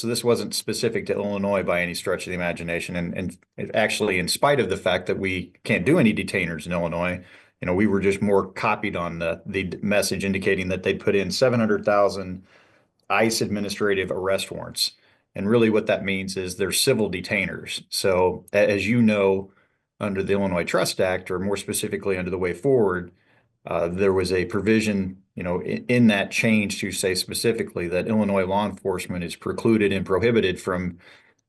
So this wasn't specific to Illinois by any stretch of the imagination. And it actually, in spite of the fact that we can't do any detainers in Illinois, we were just more copied on the message indicating that they'd put in 700,000 ICE administrative arrest warrants. And really what that means is they're civil detainers. So as you know, under the Illinois Trust Act, or more specifically under the Way Forward, there was a provision, in that change to say specifically that Illinois law enforcement is precluded and prohibited from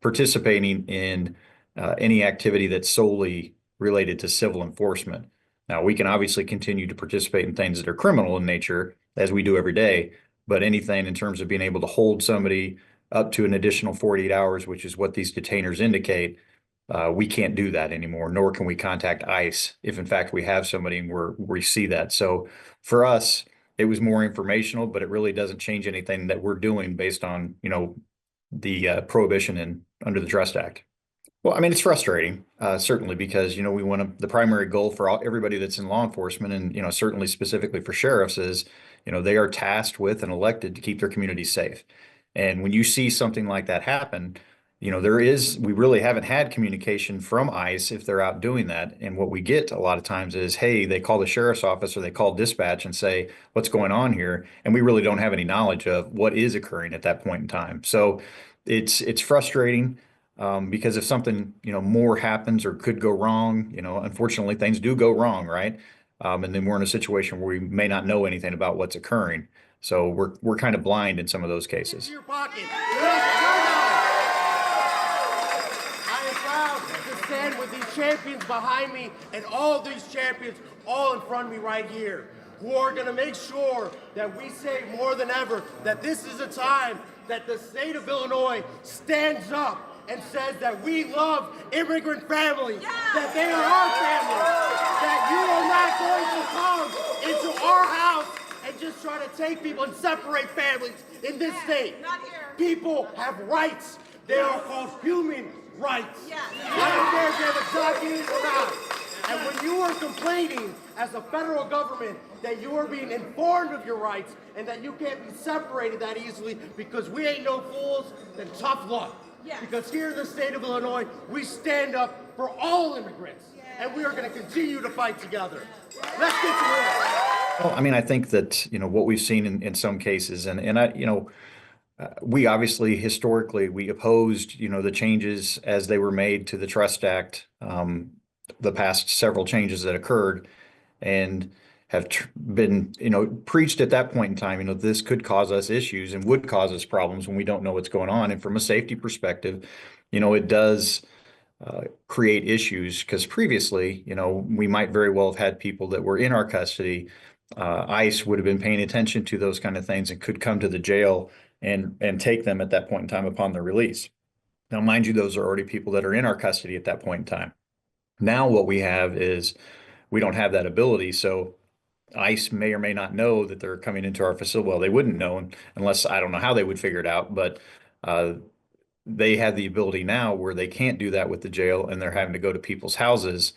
participating in any activity that's solely related to civil enforcement. Now, we can obviously continue to participate in things that are criminal in nature, as we do every day, but anything in terms of being able to hold somebody up to an additional 48 hours, which is what these detainers indicate, we can't do that anymore, nor can we contact ICE if in fact we have somebody and we see that. So for us, it was more informational, but it really doesn't change anything that we're doing based on, the prohibition under the Trust Act. Well, I mean, it's frustrating, certainly, because, we want the primary goal for everybody that's in law enforcement and, certainly specifically for sheriffs is, they are tasked with and elected to keep their communities safe. And when you see something like that happen, we really haven't had communication from ICE if they're out doing that. And what we get a lot of times is, hey, they call the sheriff's office or they call dispatch and say, what's going on here? And we really don't have any knowledge of what is occurring at that point in time. So it's frustrating because if something, more happens or could go wrong, unfortunately things do go wrong, right? And then we're in a situation where we may not know anything about what's occurring. So we're kind of blind in some of those cases. Your pocket. To stand with these champions behind me and all these champions all in front of me right here, who are going to make sure that we say more than ever that this is a time that the state of Illinois stands up and says that we love immigrant families, that they are our families, that you are not going to come into our house and just try to take people and separate families in this state. People have rights. They are called human rights. I don't care if you have a document or not. And when you are complaining as a federal government that you are being informed of your rights and that you can't be separated that easily because we ain't no fools, then tough luck. Because here in the state of Illinois, we stand up for all immigrants. And we are going to continue to fight together. Let's get to work. Well, I mean, I think that, what we've seen in some cases, and I, we obviously historically we opposed, the changes as they were made to the Trust Act, the past several changes that occurred, and have been, preached at that point in time, this could cause us issues and would cause us problems when we don't know what's going on. And from a safety perspective, it does create issues because previously, we might very well have had people that were in our custody. ICE would have been paying attention to those kind of things and could come to the jail and take them at that point in time upon their release. Now, mind you, those are already people that are in our custody at that point in time. Now what we have is we don't have that ability. So ICE may or may not know that they're coming into our facility. Well, they wouldn't know unless I don't know how they would figure it out, but they have the ability now where they can't do that with the jail and they're having to go to people's houses.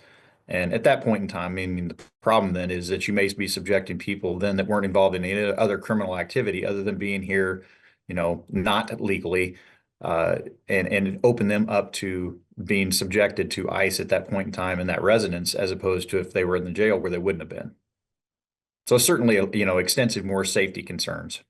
And at that point in time, I mean, the problem then is that you may be subjecting people then that weren't involved in any other activity other than being here, not legally, and open them up to being subjected to ICE at that point in time in that residence, as opposed to if they were in the jail where they wouldn't have been. So certainly, extensive more safety concerns.